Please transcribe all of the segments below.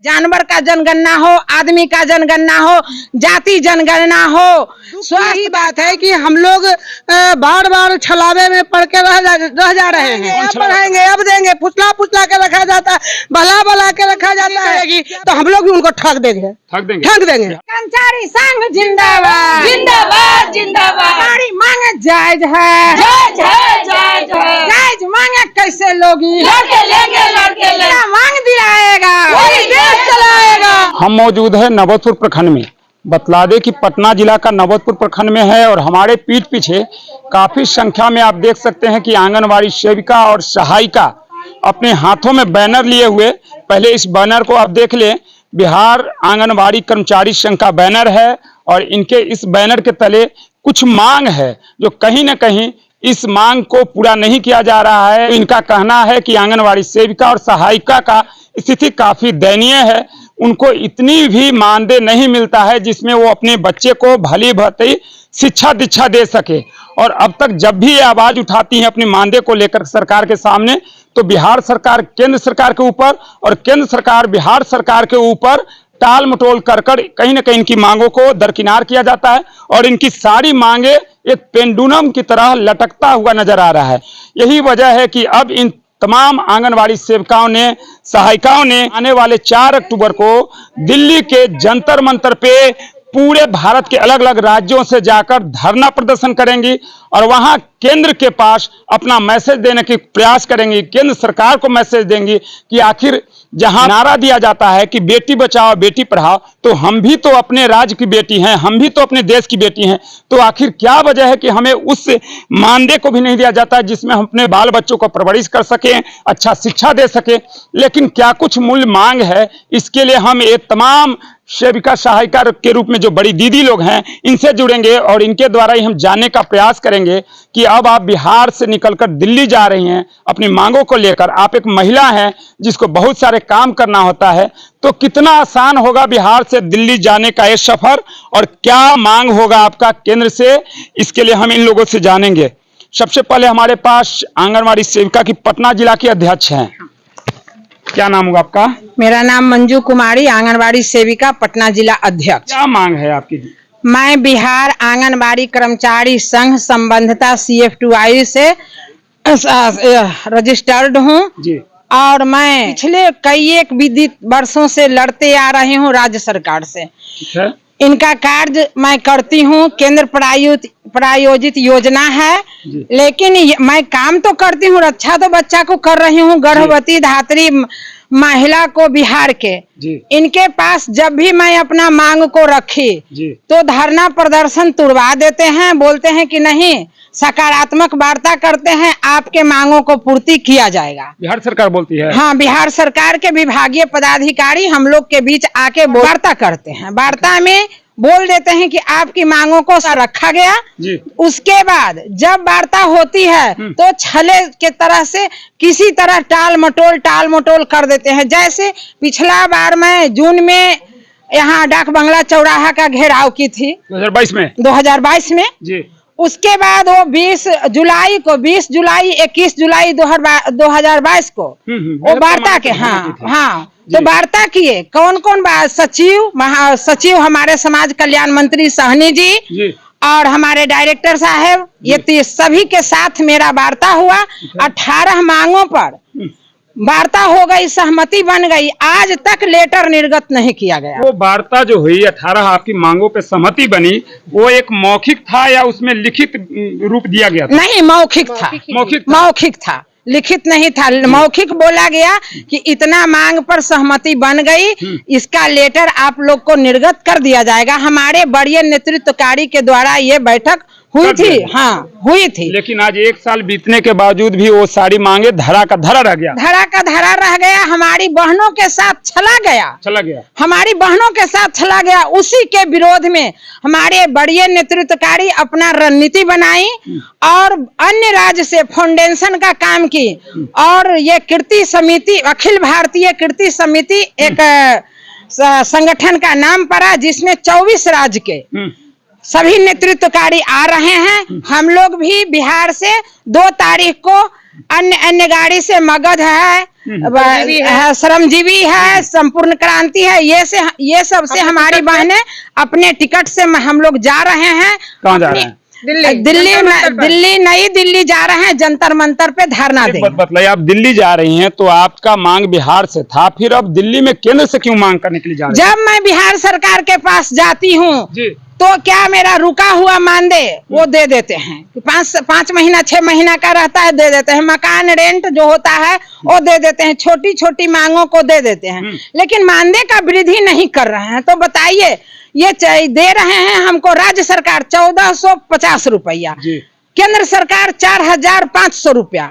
जानवर का जनगणना हो, आदमी का जनगणना हो, जाति जनगणना हो। यही बात है कि हम लोग बार बार छलावे में पड़ के रह जा रहे हैं। अब बढ़ाएंगे, अब देंगे, पुतला पुतला के रखा जाता है, भला भला के रखा जाता है, तो हम लोग भी उनको ठग देंगे। कर्मचारी संघ जिंदाबाद जिंदाबाद जिंदाबाद। हमारी मांग जायज है, जायज है, जायज है। जायज मांगे कैसे लोगी, लड़के लेंगे, मांग दिलाएगा वही देश चलाएगा। हम मौजूद है नवोदपुर प्रखंड में। बतला दे कि पटना जिला का नवोदपुर प्रखंड में है और हमारे पीठ पीछे काफी संख्या में आप देख सकते हैं कि आंगनवाड़ी सेविका और सहायिका अपने हाथों में बैनर लिए हुए। पहले इस बैनर को आप देख लें, बिहार आंगनवाड़ी कर्मचारी संघ का बैनर है और इनके इस बैनर के तले कुछ मांग है जो कहीं न कहीं इस मांग को पूरा नहीं किया जा रहा है। इनका कहना है कि आंगनवाड़ी सेविका और सहायिका का स्थिति काफी दयनीय है, उनको इतनी भी मानदेय नहीं मिलता है जिसमें वो अपने बच्चे को भली भांति शिक्षा दीक्षा दे सके। और अब तक जब भी ये आवाज उठाती हैं अपने मानदेय को लेकर सरकार के सामने, तो बिहार सरकार केंद्र सरकार के ऊपर और केंद्र सरकार बिहार सरकार के ऊपर टाल मटोल कर कहीं न कहीं इनकी मांगों को दरकिनार किया जाता है और इनकी सारी मांगे एक पेंडुलम की तरह लटकता हुआ नजर आ रहा है। यही वजह है कि अब इन तमाम आंगनवाड़ी सेविकाओं ने, सहायिकाओं ने आने वाले 4 अक्टूबर को दिल्ली के जंतर मंतर पे पूरे भारत के अलग अलग राज्यों से जाकर धरना प्रदर्शन करेंगी और वहां केंद्र के पास अपना मैसेज देने की प्रयास करेंगी। केंद्र सरकार को मैसेज देंगी कि आखिर जहां नारा दिया जाता है कि बेटी बचाओ बेटी पढ़ाओ, तो हम भी तो अपने राज्य की बेटी हैं, हम भी तो अपने देश की बेटी हैं, तो आखिर क्या वजह है कि हमें उस मानदेय को भी नहीं दिया जाता जिसमें हम अपने बाल बच्चों को परवरिश कर सकें, अच्छा शिक्षा दे सकें। लेकिन क्या कुछ मूल्य मांग है, इसके लिए हम ये तमाम सेविका सहायिका के रूप में जो बड़ी दीदी लोग हैं इनसे जुड़ेंगे और इनके द्वारा ही हम जानने का प्रयास करेंगे कि अब आप बिहार से निकलकर दिल्ली जा रही हैं अपनी मांगों को लेकर। आप एक महिला हैं जिसको बहुत सारे काम करना होता है, तो कितना आसान होगा बिहार से दिल्ली जाने का ये सफर और क्या मांग होगा आपका केंद्र से, इसके लिए हम इन लोगों से जानेंगे। सबसे पहले हमारे पास आंगनवाड़ी सेविका की पटना जिला की अध्यक्ष हैं, क्या नाम होगा आपका? मेरा नाम मंजू कुमारी, आंगनवाड़ी सेविका, पटना जिला अध्यक्ष। क्या मांग है आपकी? मैं बिहार आंगनवाड़ी कर्मचारी संघ संबंधता CF2I से रजिस्टर्ड हूँ और मैं पिछले कई एक विदित वर्षों से लड़ते आ रही हूँ राज्य सरकार से। इनका कार्य मैं करती हूँ, केंद्र प्रायोजित योजना है, लेकिन मैं काम तो करती हूँ, रक्षा तो बच्चा को कर रही हूँ, गर्भवती धात्री महिला को बिहार के। इनके पास जब भी मैं अपना मांग को रखी तो धरना प्रदर्शन तुड़वा देते हैं, बोलते हैं कि नहीं, सकारात्मक वार्ता करते हैं, आपके मांगों को पूर्ति किया जाएगा। बिहार सरकार बोलती है? हाँ, बिहार सरकार के विभागीय पदाधिकारी हम लोग के बीच आके वार्ता करते हैं। वार्ता में बोल देते हैं कि आपकी मांगों को रखा गया। उसके बाद जब वार्ता होती है तो छले के तरह से किसी तरह टाल मटोल कर देते हैं। जैसे पिछला बार मैं जून में यहाँ डाक बंगला चौराहा का घेराव की थी 2022 में। उसके बाद वो 20 जुलाई 21 जुलाई 2022 को वो वार्ता के हाँ तो वार्ता किए। कौन सचिव, महासचिव हमारे समाज कल्याण मंत्री सहनी जी और हमारे डायरेक्टर साहब, ये सभी के साथ मेरा वार्ता हुआ। 18 मांगों पर वार्ता हो गई, सहमति बन गई, आज तक लेटर निर्गत नहीं किया गया। वो वार्ता जो हुई 18 आपकी मांगों पे सहमति बनी, वो एक मौखिक था या उसमें लिखित रूप दिया गया था? नहीं, मौखिक था, लिखित नहीं था। मौखिक बोला गया कि इतना मांग पर सहमति बन गई, इसका लेटर आप लोग को निर्गत कर दिया जाएगा। हमारे बड़े नेतृत्वकारी के द्वारा ये बैठक हुई थी। हाँ, हुई थी। लेकिन आज 1 साल बीतने के बावजूद भी वो सारी मांगे धरा का धरा रह गया। हमारी बहनों के साथ चला गया। हमारी बहनों के साथ चला गया। उसी के विरोध में हमारे बड़े नेतृत्वकारी अपना रणनीति बनाई और अन्य राज्य से फाउंडेशन का काम की और ये कीर्ति समिति, अखिल भारतीय कीर्ति समिति एक संगठन का नाम पड़ा, जिसमें 24 राज्य के सभी नेतृत्वकारी आ रहे हैं। हम लोग भी बिहार से 2 तारीख को अन्य गाड़ी से मगध है, श्रमजीवी है, संपूर्ण क्रांति है, ये सब से हमारी बहनें अपने टिकट से हम लोग जा रहे हैं। कहाँ जा रहे हैं? दिल्ली नई दिल्ली जा रहे हैं, जंतर मंतर पे धरना देंगे। बताइए, आप दिल्ली जा रही हैं तो आपका मांग बिहार से था, फिर अब दिल्ली में केंद्र से क्यों मांग करने के लिए जा रही हैं? जब मैं बिहार सरकार के पास जाती हूँ तो क्या मेरा रुका हुआ मानदेय वो दे देते हैं, 5 महीना 6 महीना का रहता है, दे देते हैं। मकान रेंट जो होता है वो दे देते हैं, छोटी छोटी मांगों को दे देते हैं, लेकिन मानदेय का वृद्धि नहीं कर रहे हैं। तो बताइए, ये दे रहे हैं हमको राज्य सरकार 1450 रुपया, केंद्र सरकार 4500 रुपया,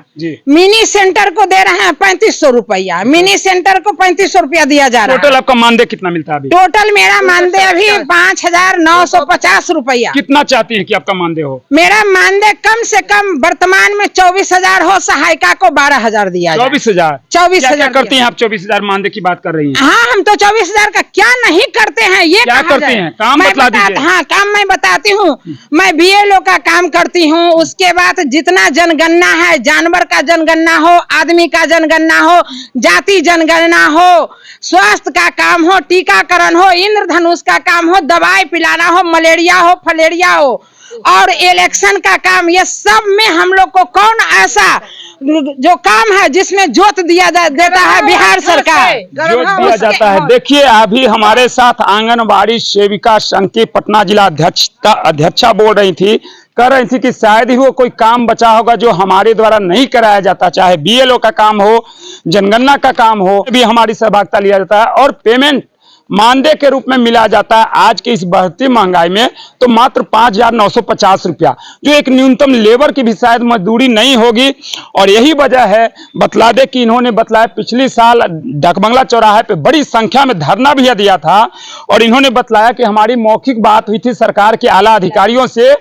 मिनी सेंटर को दे रहे हैं 3500 रुपया, मिनी सेंटर को 3500 रुपया दिया जा रहा है। टोटल आपका मानदेय कितना मिलता है अभी? टोटल मेरा मानदेय अभी 5950 रुपया। कितना चाहती हैं कि आपका मानदेय हो? मेरा मानदेय कम से कम वर्तमान में 24,000 हो, सहायिका को 12,000 दिया। 24,000? 24,000 करती हैं आप? 24,000 मानदेय की बात कर रही हैं? हाँ, हम तो 24,000 का क्या नहीं करते हैं, ये क्या करते हैं? काम बता दीजिए। हाँ, काम मैं बताती हूँ। मैं BLO का काम करती हूँ। उसके बाद जितना जनगणना है, जानवर का जनगणना हो, आदमी का जनगणना हो, जाति जनगणना हो, स्वास्थ्य का काम हो, टीकाकरण हो, इंद्रधनुष का काम हो, दवाई पिलाना हो, मलेरिया हो, फलेरिया हो, और इलेक्शन का काम, ये सब में हम लोग को कौन ऐसा जो काम है जिसमें जोत देता है? बिहार सरकार जोत दिया जाता है। देखिए, अभी हमारे साथ आंगनबाड़ी सेविका संघ की पटना जिला अध्यक्षा बोल रही थी, कह रही थी कि शायद ही वो कोई काम बचा होगा जो हमारे द्वारा नहीं कराया जाता, चाहे BLO का काम हो, जनगणना का काम हो, भी हमारी सहभागिता लिया जाता है और पेमेंट मानदेय के रूप में मिला जाता है। आज की इस बढ़ती महंगाई में तो मात्र 5,950 रुपया, जो एक न्यूनतम लेबर की भी शायद मजदूरी नहीं होगी। और यही वजह है, बतला दे कि इन्होंने बतलाया पिछले साल डाकबंगला चौराहे पे बड़ी संख्या में धरना भी दिया था और इन्होंने बतलाया कि हमारी मौखिक बात हुई थी सरकार के आला अधिकारियों से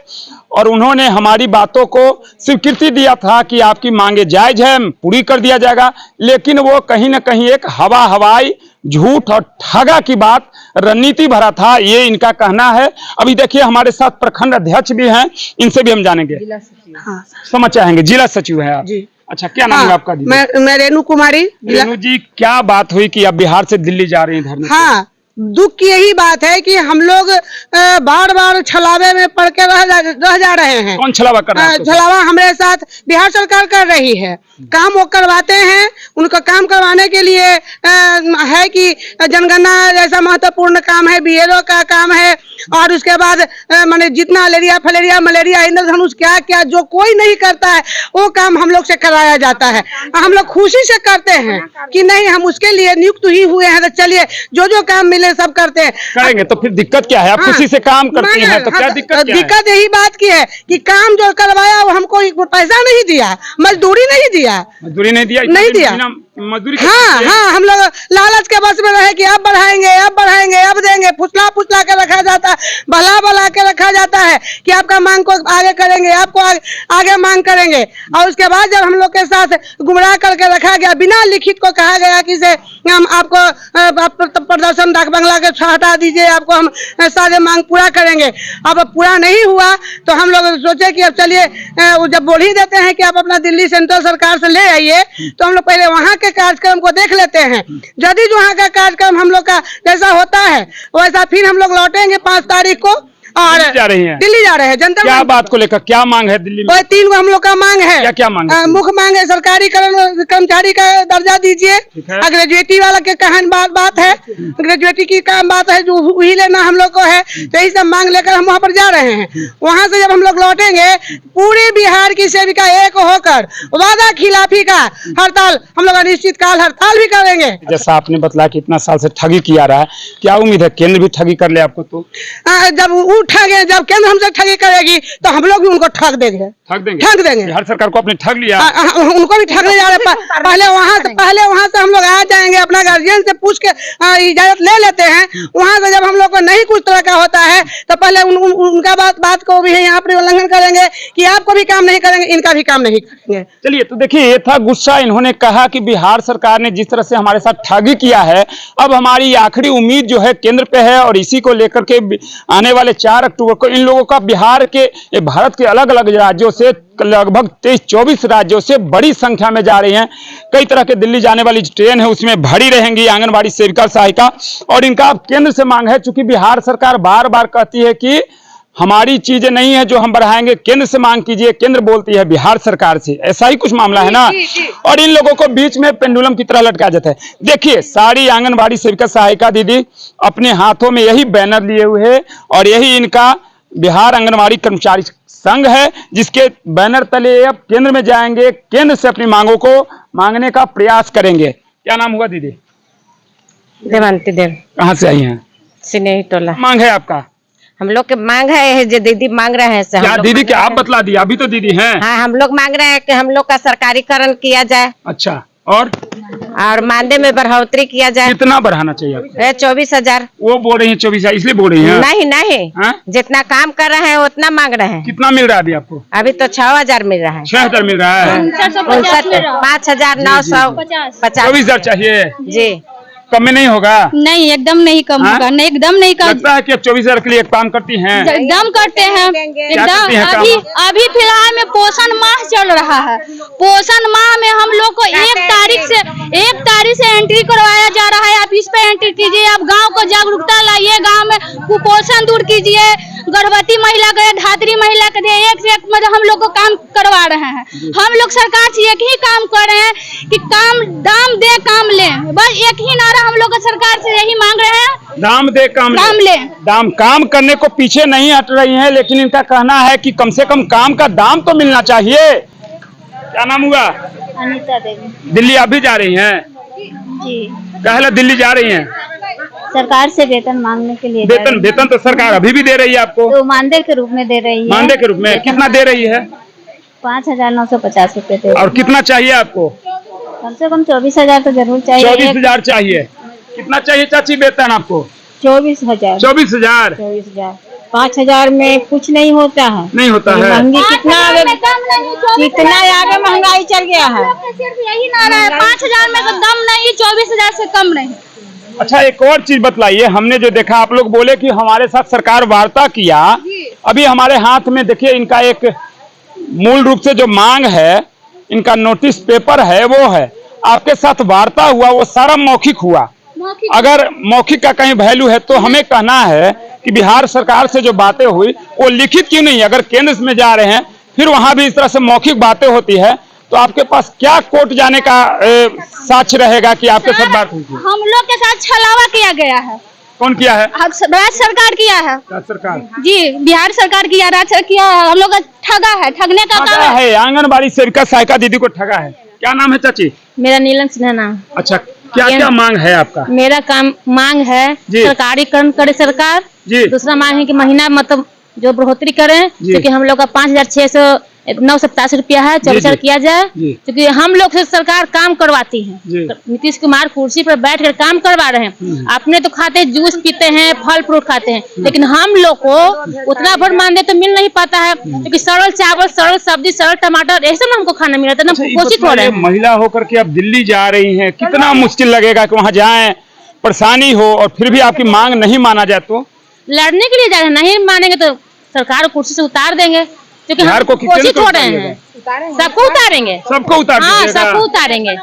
और उन्होंने हमारी बातों को स्वीकृति दिया था कि आपकी मांगे जायज है, पूरी कर दिया जाएगा। लेकिन वो कहीं ना कहीं एक हवाई झूठ और ठगा की बात, रणनीति भरा था, ये इनका कहना है। अभी देखिए, हमारे साथ प्रखंड अध्यक्ष भी हैं, इनसे भी हम जानेंगे। हाँ। समझ चाहेंगे, जिला सचिव है आप जी। अच्छा, क्या नाम है आपका? मैं रेणु कुमारी। रेणु जी, क्या बात हुई कि आप बिहार से दिल्ली जा रही हैं धरने? हाँ, दुख की यही बात है कि हम लोग बार बार छलावे में पड़ के रह जा रहे हैं। कौन छलावा कर रहा है? छलावा हमारे साथ बिहार सरकार कर रही है। काम वो करवाते हैं, उनका काम करवाने के लिए है कि जनगणना जैसा महत्वपूर्ण काम है, BLO का काम है, और उसके बाद माने जितना फलेरिया मलेरिया इंद्रधनुष क्या क्या जो कोई नहीं करता है वो काम हम लोग से कराया जाता है। हम लोग खुशी से करते हैं कि नहीं, हम उसके लिए नियुक्त ही हुए हैं, तो चलिए जो काम मिले सब करते हैं। करेंगे तो फिर दिक्कत क्या है? आप खुशी से काम करती हैं तो क्या दिक्कत? दिक्कत यही बात की है कि काम जो करवाया वो हमको पैसा नहीं दिया, मजदूरी नहीं दिया, मजदूरी नहीं दिया, मजदूरी। हाँ, हम लोग लालच के बस में रहे कि अब बढ़ाएंगे, अब देंगे, पुछला के रखा जाता है, भला के रखा जाता है कि आपका मांग को आगे करेंगे, आपको आगे मांग करेंगे। और उसके बाद जब हम लोग के साथ गुमराह करके रखा गया, बिना लिखित को कहा गया कि से हम आपको प्रदर्शन डाकबंगला के हटा दीजिए, आपको हम सारे मांग पूरा करेंगे। अब पूरा नहीं हुआ तो हम लोग सोचे कि अब चलिए, जब बोल ही देते हैं कि आप अपना दिल्ली सेंट्रल सरकार से ले आइए, तो हम लोग पहले वहाँ के कार्यक्रम को देख लेते हैं। यदि जो वहाँ का कार्यक्रम हम लोग का जैसा होता है वैसा फिर हम लोग लौटेंगे 5 तारीख को और दिल्ली जा रहे हैं। जनता क्या बात को लेकर क्या मांग है दिल्ली में? 3 हम लोग का मांग है। क्या मांग है? मुख्य मांग है सरकारी कर्मचारी का दर्जा दीजिए। ग्रेजुएटी वाला के कहन बात है, ग्रेजुएटी की काम बात है, जो वही लेना हम लोग को है। तो यही सब मांग लेकर हम वहाँ पर जा रहे हैं। वहाँ से जब हम लोग लौटेंगे, पूरे बिहार की सेविका एक होकर वादा खिलाफी का हड़ताल, हम लोग अनिश्चितकाल हड़ताल भी करेंगे। जैसा आपने बताया कि इतना साल से ठगी किया रहा है, क्या उम्मीद है केंद्र भी ठगी कर ले आपको? तो जब केंद्र हमसे ठगी करेगी तो हम लोग भी उनको ठग देंगे। बिहार सरकार को अपने ठग लिया, उनको भी ठगने जा रहे। पहले वहाँ से हम लोग आ जाएंगे, अपना गार्जियन से पूछ के इजाजत ले लेते हैं। वहाँ से जब हम लोग को नहीं कुछ तरह का होता है तो पहले उनका बात को भी यहाँ पर उल्लंघन करेंगे कि आपको भी काम नहीं करेंगे, इनका भी काम नहीं करेंगे। चलिए, तो देखिए, ये था गुस्सा। इन्होंने कहा कि बिहार सरकार ने जिस तरह से हमारे साथ ठगी किया है, अब हमारी आखिरी उम्मीद जो है केंद्र पे है और इसी को लेकर के आने वाले 4 अक्टूबर को इन लोगों का बिहार के भारत के अलग अलग राज्यों से लगभग 23-24 राज्यों से बड़ी संख्या में जा रही हैं। कई तरह के दिल्ली जाने वाली ट्रेन है उसमें भरी रहेंगी आंगनबाड़ी सेविका सहायिका। और इनका केंद्र से मांग है, चूंकि बिहार सरकार बार बार कहती है कि हमारी चीजें नहीं है जो हम बढ़ाएंगे, केंद्र से मांग कीजिए, केंद्र बोलती है बिहार सरकार से, ऐसा ही कुछ मामला है ना। और इन लोगों को बीच में पेंडुलम की तरह लटका जाता है। देखिए सारी आंगनबाड़ी सेविका सहायिका दीदी अपने हाथों में यही बैनर लिए हुए है और यही इनका बिहार आंगनबाड़ी कर्मचारी संघ है, जिसके बैनर तले अब केंद्र में जाएंगे, केंद्र से अपनी मांगों को मांगने का प्रयास करेंगे। क्या नाम हुआ दीदी? देवंती देव। कहाँ से आई हैं? सिनेही टोला। मांग है आपका? हम लोग के मांग है जो दीदी मांग रहे हैं क्या दीदी क्या आप बतला दिया, अभी तो दीदी हैं। हाँ हम लोग मांग रहे हैं कि हम लोग का सरकारीकरण किया जाए। अच्छा, और मानदेय में बढ़ोतरी किया जाए। कितना बढ़ाना चाहिए आपको? 24,000। वो बोल रही है 24,000 इसलिए बोल रही है? नहीं हाँ? जितना काम कर रहे हैं उतना मांग रहे हैं। कितना मिल रहा है अभी आपको? अभी तो 6,000 मिल रहा है। 6,000 मिल रहा है। 5,950। 24,000 चाहिए जी। कम में नहीं होगा? नहीं एकदम नहीं कम होगा, नहीं एकदम नहीं कम। लगता है कि अब 24,000 के लिए एक काम करती हैं? एकदम करते हैं एकदम। अभी फिलहाल में पोषण माह चल रहा है। पोषण माह में हम लोग को 1 तारीख से एंट्री करवाया जा रहा है। आप इस पे एंट्री कीजिए, आप गांव को जागरूकता लाइए, गांव में कुपोषण दूर कीजिए, गर्भवती महिला के, धात्री महिला के एक से एक मतलब हम लोग को काम करवा रहे हैं। हम लोग सरकार से एक ही काम कर रहे हैं कि काम दाम दे काम ले, बस एक ही नारा हम लोग सरकार से यही मांग रहे हैं। दाम दे काम ले। दाम काम करने को पीछे नहीं हट रही हैं, लेकिन इनका कहना है कि कम से कम काम का दाम तो मिलना चाहिए। क्या नाम हुआ? अनीता देवी। दिल्ली आप भी जा रही हैं? जी। कहला दिल्ली जा रही हैं? सरकार से वेतन मांगने के लिए। वेतन तो सरकार अभी भी दे रही है आपको? तो मानदेय के रूप में दे रही है। मानदेय के रूप में कितना दे रही है? 5,950 रुपए दे। और कितना चाहिए आपको? कम से कम 24,000 तो जरूर चाहिए। 24,000 चाहिए। कितना चाहिए चाची वेतन आपको? 24,000। 24,000। 5,000 में कुछ नहीं होता है। नहीं होता है। महंगी कितना आगे महंगाई चल गया है। यही नारा है, 5,000 में तो दम नहीं, 24,000 से कम नहीं। अच्छा एक और चीज बतलाइए, हमने जो देखा आप लोग बोले कि हमारे साथ सरकार वार्ता किया, अभी हमारे हाथ में देखिए इनका एक मूल रूप से जो मांग है, इनका नोटिस पेपर है वो है। आपके साथ वार्ता हुआ वो सारा मौखिक हुआ। अगर मौखिक का कहीं वैल्यू है तो हमें कहना है कि बिहार सरकार से जो बातें हुई वो लिखित क्यों नहीं? अगर केंद्र में जा रहे हैं फिर वहां भी इस तरह से मौखिक बातें होती है, तो आपके पास क्या कोर्ट जाने का साक्ष्य रहेगा कि आपके साथ बात हुई? हम लोग के साथ छलावा किया गया है। कौन किया है? राज्य सरकार किया है। राज्य सरकार? जी, बिहार सरकार किया, राज्य किया है। हम लोग ठगा है, ठगने का काम है। आंगनबाड़ी सेविका सहायिका दीदी को ठगा है। क्या नाम है चाची? मेरा नीलम सिन्हा नाम। अच्छा, क्या क्या मांग है आपका? मेरा काम मांग है सरकारीकरण करे सरकार जी। दूसरा मांग है कि महीना मतलब जो बढ़ोतरी करें, क्योंकि हम लोग का 5,687 रुपया है, 24,000 किया जाए, क्योंकि हम लोग से सरकार काम करवाती है। नीतीश कुमार कुर्सी पर बैठ कर काम करवा रहे हैं। अपने तो खाते जूस पीते हैं, फल फ्रूट खाते हैं, लेकिन हम लोग को उतना भर मानदेय तो मिल नहीं पाता है, क्योंकि सरल चावल, सरल सब्जी, सरल टमाटर ऐसे में हमको खाना मिला था। कोशिश हो रहा है। महिला होकर के अब दिल्ली जा रही है, कितना मुश्किल लगेगा कि वहाँ जाए, परेशानी हो और फिर भी आपकी मांग नहीं माना जाए तो? लड़ने के लिए जा रहे हैं, नहीं मानेंगे तो सरकार कुर्सी से उतार देंगे, क्योंकि हम कोशिश हो रहे हैं। सबको उतारेंगे, सबको उतार, हाँ सबको उतारेंगे,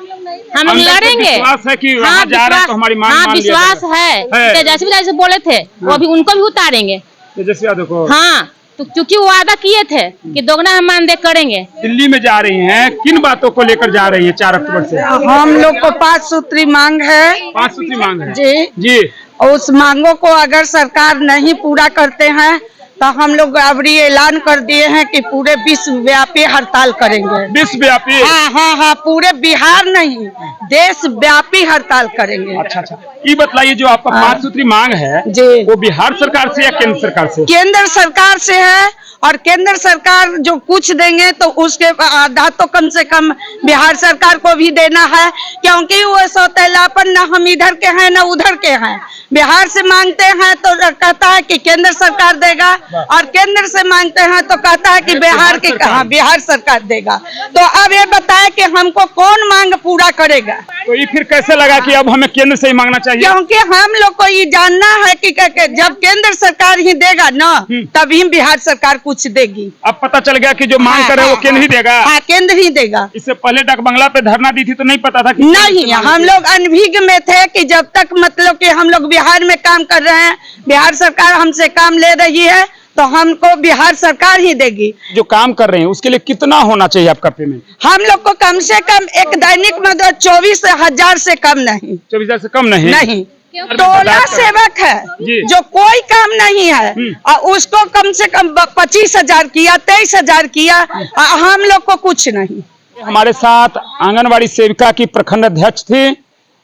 हम लड़ेंगे। विश्वास है कि वहाँ जा रहे हैं तो हमारी मांग हाँ विश्वास है। तेजस्वी बोले थे वो अभी उनको भी उतारेंगे। तेजस्वी यादव को? हाँ, तो क्योंकि वो वादा किए थे कि दोगुना हम मानदेय करेंगे। दिल्ली में जा रही हैं, किन बातों को लेकर जा रही है 4 अक्टूबर से? हम लोग को 5 सूत्री मांग है। 5 सूत्री मांग है जी जी। उस मांगों को अगर सरकार नहीं पूरा करते हैं तो हम लोग अभी ऐलान कर दिए हैं कि पूरे विश्वव्यापी हड़ताल करेंगे। विश्वव्यापी? हाँ, पूरे बिहार नहीं, देशव्यापी हड़ताल करेंगे। अच्छा, ये बतलाइए जो आपका 5 सूत्री मांग है जी, वो बिहार सरकार से या केंद्र सरकार से? केंद्र सरकार से है, और केंद्र सरकार जो कुछ देंगे तो उसके आधा तो कम से कम बिहार सरकार को भी देना है, क्योंकि वो सौतेलापन न हम इधर के हैं न उधर के हैं। बिहार से मांगते हैं तो कहता है कि केंद्र सरकार देगा, और केंद्र से मांगते हैं तो कहता है कि बिहार की कहाँ, बिहार सरकार देगा। तो अब ये बताए कि हमको कौन मांग पूरा करेगा। तो ये फिर कैसे लगा कि अब हमें केंद्र से ही मांगना चाहिए? क्योंकि हम लोग को ये जानना है कि जब केंद्र सरकार ही देगा ना तभी बिहार सरकार कुछ देगी। अब पता चल गया कि जो मांग कर रहे हैं वो केंद्र ही देगा। हाँ, केंद्र ही देगा। इससे पहले डाक बंगला पे धरना दी थी तो नहीं पता था कि नहीं, हम लोग अनभिज्ञ में थे कि जब तक मतलब कि हम लोग बिहार में काम कर रहे हैं, बिहार सरकार हमसे काम ले रही है तो हमको बिहार सरकार ही देगी। जो काम कर रहे हैं उसके लिए कितना होना चाहिए आपका पेमेंट? हम लोग को कम से कम एक दैनिक मतलब 24,000 से कम नहीं। 24,000 से कम नहीं? नहीं। टोला सेवक है जो कोई काम नहीं है और उसको कम से कम 25,000 किया, 23,000 किया, हम लोग को कुछ नहीं। हमारे साथ आंगनवाड़ी सेविका की प्रखंड अध्यक्ष थी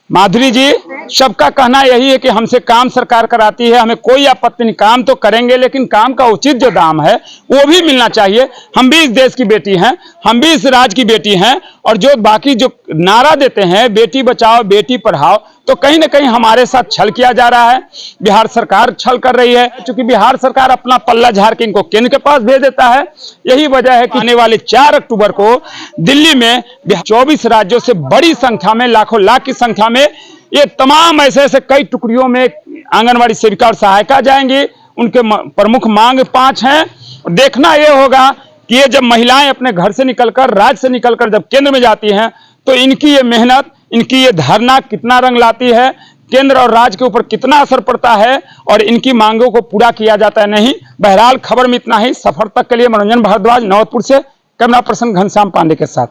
माधुरी जी। सबका कहना यही है कि हमसे काम सरकार कराती है, हमें कोई आपत्ति नहीं, काम तो करेंगे लेकिन काम का उचित जो दाम है वो भी मिलना चाहिए। हम भी इस देश की बेटी हैं, हम भी इस राज्य की बेटी हैं, और जो बाकी जो नारा देते हैं बेटी बचाओ बेटी पढ़ाओ, तो कहीं ना कहीं हमारे साथ छल किया जा रहा है। बिहार सरकार छल कर रही है, क्योंकि बिहार सरकार अपना पल्ला झाड़ के इनको केंद्र के पास भेज देता है। यही वजह है कि आने वाले 4 अक्टूबर को दिल्ली में 24 राज्यों से बड़ी संख्या में, लाखों लाख की संख्या में ये तमाम ऐसे कई टुकड़ियों में आंगनवाड़ी सेविका और सहायिका जाएंगी। उनके प्रमुख मांग 5 हैं। देखना यह होगा कि ये जब महिलाएं अपने घर से निकलकर, राज्य से निकलकर जब केंद्र में जाती हैं तो इनकी ये मेहनत, इनकी ये धरना कितना रंग लाती है, केंद्र और राज्य के ऊपर कितना असर पड़ता है और इनकी मांगों को पूरा किया जाता है नहीं। बहरहाल खबर में इतना ही। सफर तक के लिए मनोरंजन भारद्वाज, नौतपुर से, कैमरा पर्सन घनश्याम पांडे के साथ।